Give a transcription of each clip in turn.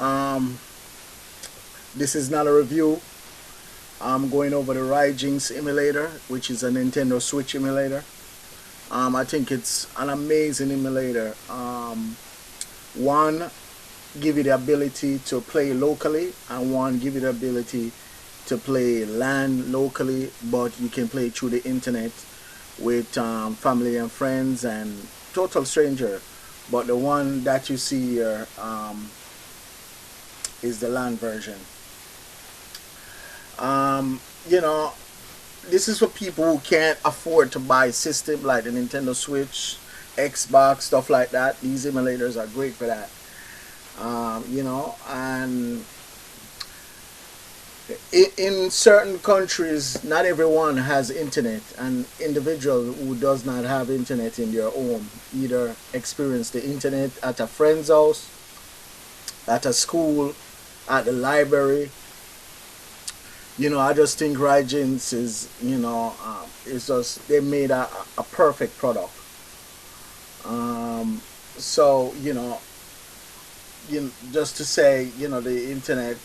Um, this is not a review. I'm going over the Ryujinx emulator, which is a Nintendo Switch emulator. I think it's an amazing emulator. One, give you the ability to play locally, and one, give you the ability to play LAN locally, but you can play through the internet with family and friends and total stranger. But the one that you see here is the LAN version. You know, this is for people who can't afford to buy system like the Nintendo Switch, Xbox, stuff like that. These emulators are great for that. You know, and in certain countries, not everyone has internet, and individual who does not have internet in their home either experience the internet at a friend's house, at a school, at the library. You know, I just think Ryujinx is, it's just, they made a perfect product. So, just to say, the internet,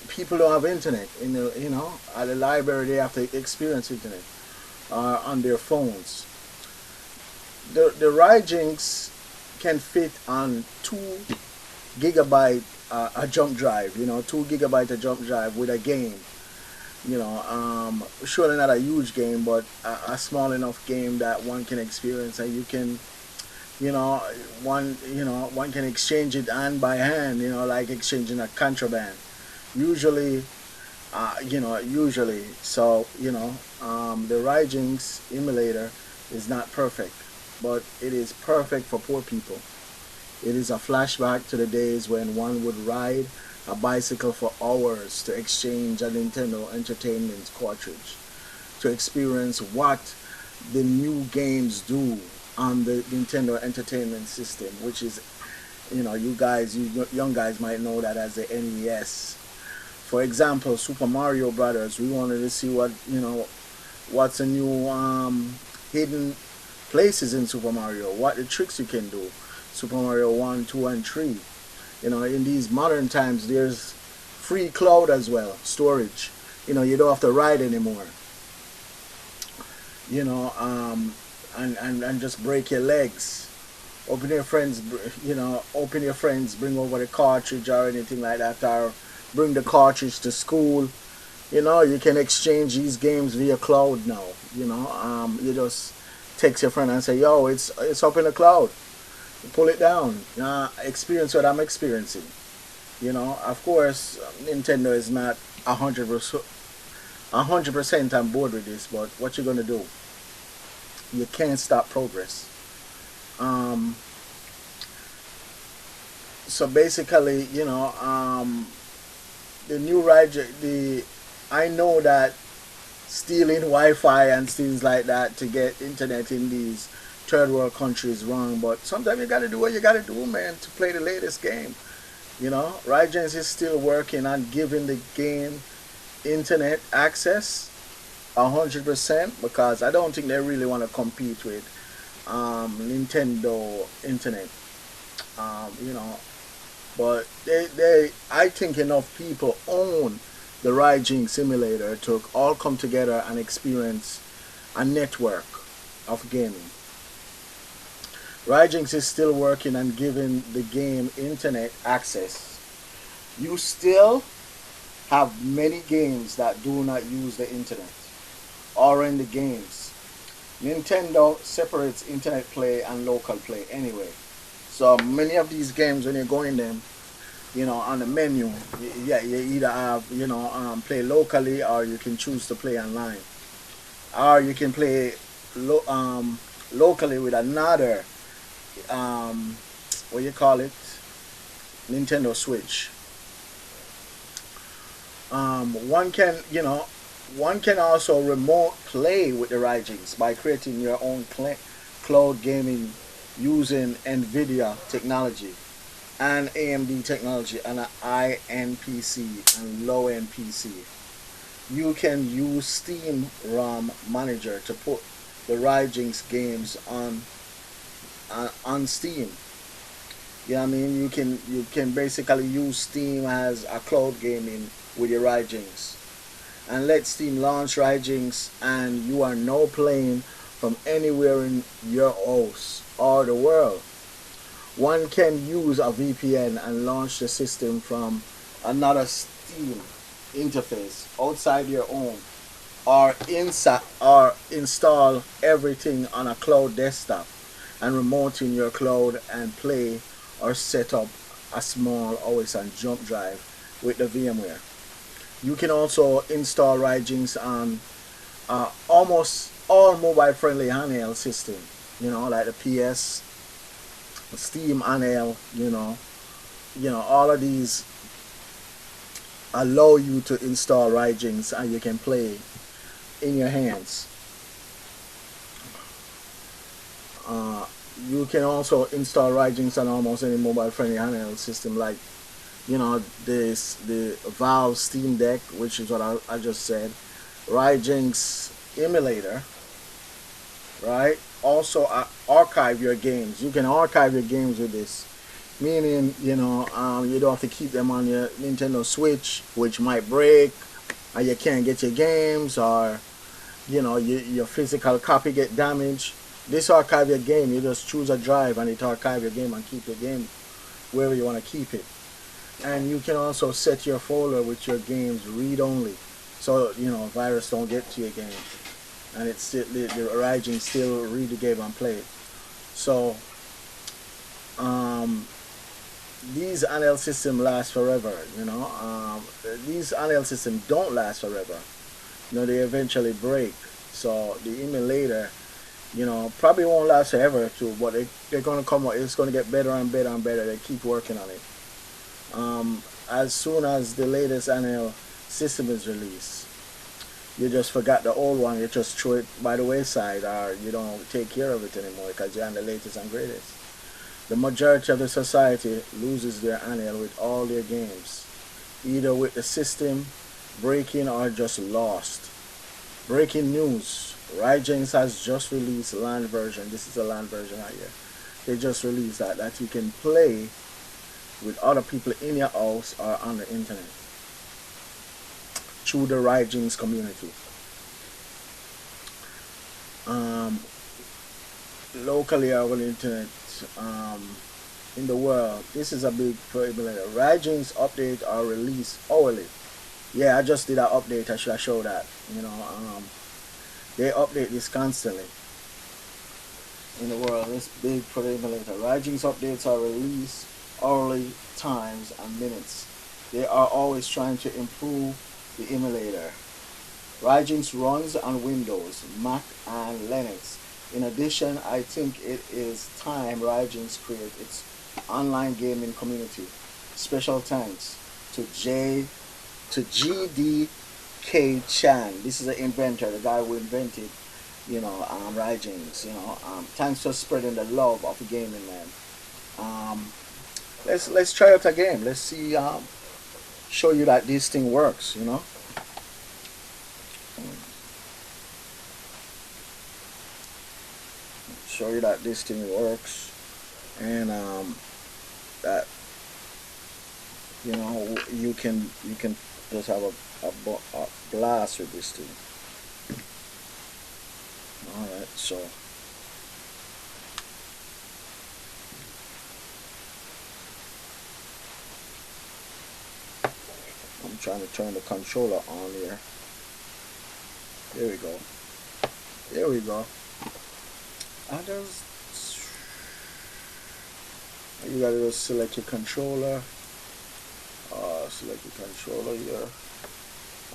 people don't have internet. At the library they have to experience internet on their phones. The Ryujinx can fit on 2 GB a jump drive. 2 GB a jump drive with a game. Surely not a huge game, but a small enough game that one can experience, and you can, one can exchange it hand by hand, like exchanging a contraband. Usually, so, the Ryujinx emulator is not perfect, but it is perfect for poor people. It is a flashback to the days when one would ride a bicycle for hours to exchange a Nintendo Entertainment cartridge, to experience what the new games do on the Nintendo Entertainment System, which is, you young guys might know that as the NES. For example, Super Mario Brothers, we wanted to see what's the new hidden places in Super Mario, what the tricks you can do. Super Mario 1, 2, and 3. In these modern times, there's free cloud as well, storage. You don't have to ride anymore. And just break your legs. Open your friends, bring over the cartridge or anything like that, or bring the cartridge to school. You can exchange these games via cloud now. You just text your friend and say, yo, it's up in the cloud. Pull it down. Experience what I'm experiencing. Of course, Nintendo is not 100% on board with this, but what you're gonna do? You can't stop progress. So basically, the new I know that stealing Wi-Fi and things like that to get internet in these third world countries wrong, but sometimes you gotta do what you gotta do, man, to play the latest game. Ryujinx is still working on giving the game internet access 100%, because I don't think they really want to compete with Nintendo internet. But I think enough people own the Ryujinx simulator to all come together and experience a network of gaming. Ryujinx is still working on giving the game internet access. You still have many games that do not use the internet or in the games. Nintendo separates internet play and local play anyway. So many of these games, when you go in them, on the menu, you either have, play locally, or you can choose to play online. Or you can play locally with another what you call it, Nintendo Switch. One can also remote play with the Ryujinx by creating your own cloud gaming using NVIDIA technology and AMD technology and an high-end PC and low-end PC. You can use Steam ROM Manager to put the Ryujinx games on Steam. You know what I mean? You can basically use Steam as a cloud gaming with your Ryujinx. And let Steam launch Ryujinx, and you are now playing from anywhere in your house or the world. One can use a VPN and launch the system from another Steam interface outside your home, or inside, or install everything on a cloud desktop and remote in your cloud and play, or set up a small OS and jump drive with the VMware. You can also install Ryujinx on almost all mobile friendly handheld system, like the PS, Steam handheld, all of these allow you to install Ryujinx and you can play in your hands. You can also install Ryujinx on almost any mobile friendly handheld system, like the Valve Steam Deck, which is what I just said, Ryujinx Emulator, right? Also archive your games. You can archive your games with this, meaning you don't have to keep them on your Nintendo Switch, which might break, or you can't get your games, or your physical copy get damaged. This archive your game. You just choose a drive and it archive your game and keep your game wherever you want to keep it. And you can also set your folder with your games read only, so virus don't get to your game, and it's still the Ryujinx still read the game and play it. So these handheld systems last forever. These handheld systems don't last forever. They eventually break. So the emulator, probably won't last forever too, but they're gonna come out. It's gonna get better and better and better. They keep working on it. As soon as the latest handheld system is released, you just forgot the old one. You just throw it by the wayside, or you don't take care of it anymore because you're on the latest and greatest. The majority of the society loses their handheld with all their games, either with the system breaking or just lost. Breaking news: Ryujinx has just released LAN version. This is a LAN version right here. They just released that you can play with other people in your house or on the internet through the Ryujinx community. Locally or on the internet, in the world, this is a big problem. Ryujinx update are released hourly. Yeah, I just did an update. I should have showed that. They update this constantly in the world. It's big for the emulator. Ryujinx updates are released hourly, times, and minutes. They are always trying to improve the emulator. Ryujinx runs on Windows, Mac, and Linux. In addition, I think it is time Ryujinx create its online gaming community. Special thanks to GDK Chan. This is the inventor, the guy who invented, Ryujinx. Thanks for spreading the love of gaming, man. Let's try out a game. Let's see. Show you that this thing works. Show you that this thing works, and that you can just have a blast with this thing. All right, so. I'm trying to turn the controller on here. There we go. There we go. You gotta just select your controller. Select your controller here.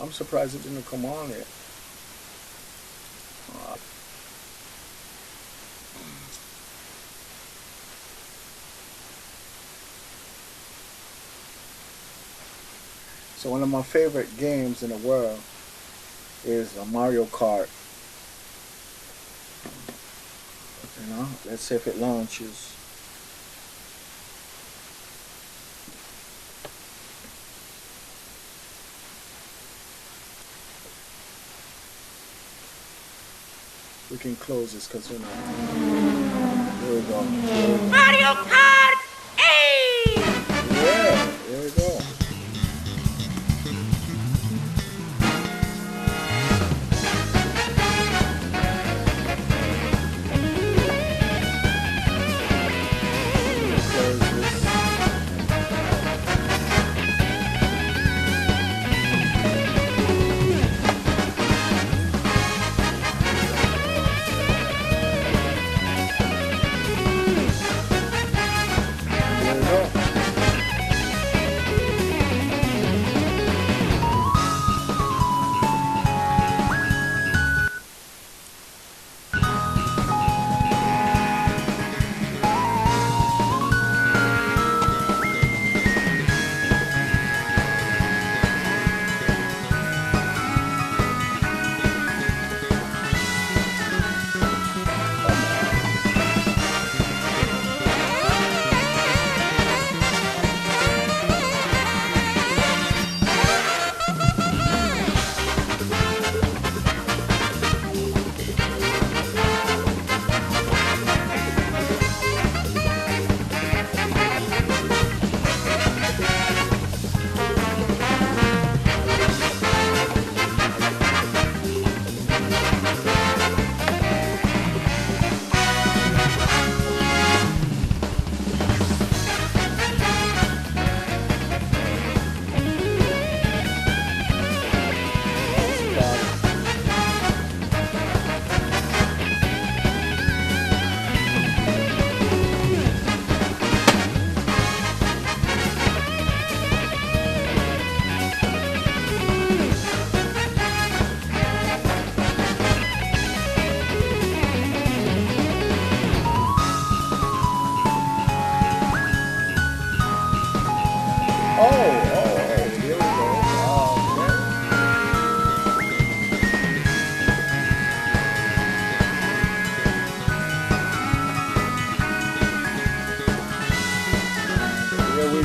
I'm surprised it didn't come on here. So one of my favorite games in the world is Mario Kart. Let's see if it launches. We can close this because we're not. There we go. Mario Kart 8!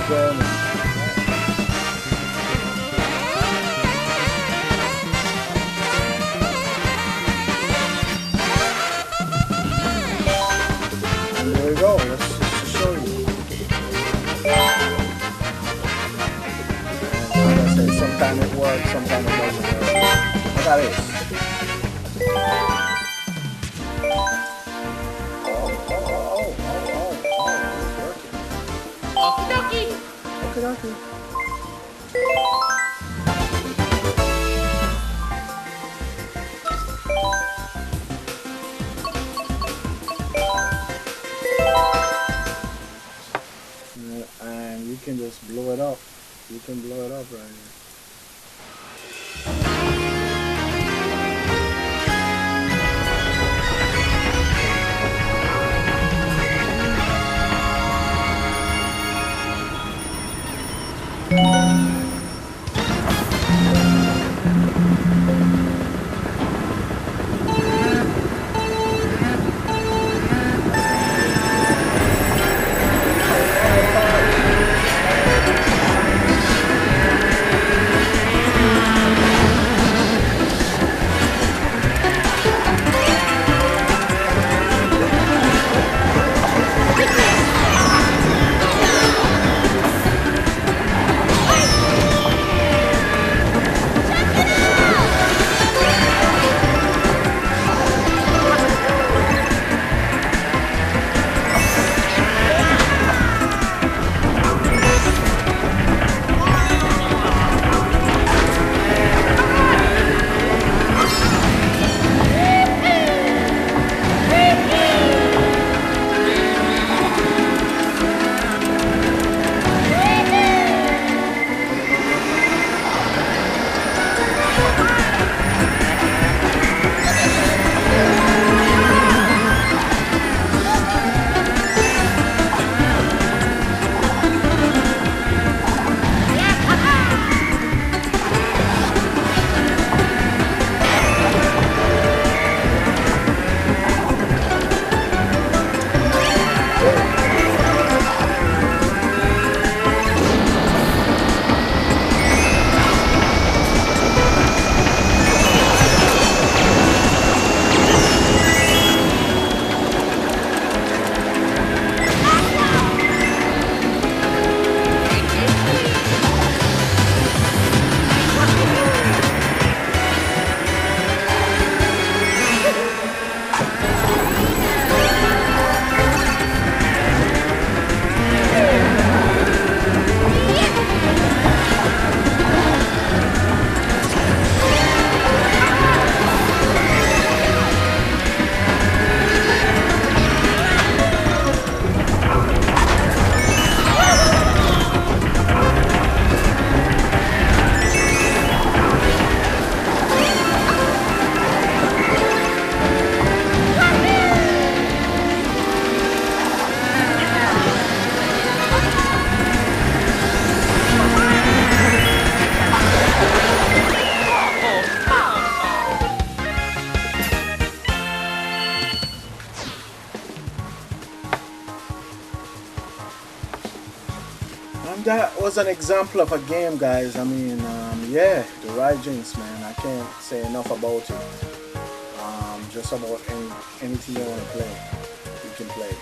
journey. And there we go. Let's just show you. And like I said, sometimes it works, sometimes it doesn't work. Look at this. Okay. And you can just blow it up. You can blow it up right here. That was an example of a game, guys. I mean, yeah, the Ryujinx, man. I can't say enough about it. Just about anything you want to play, you can play.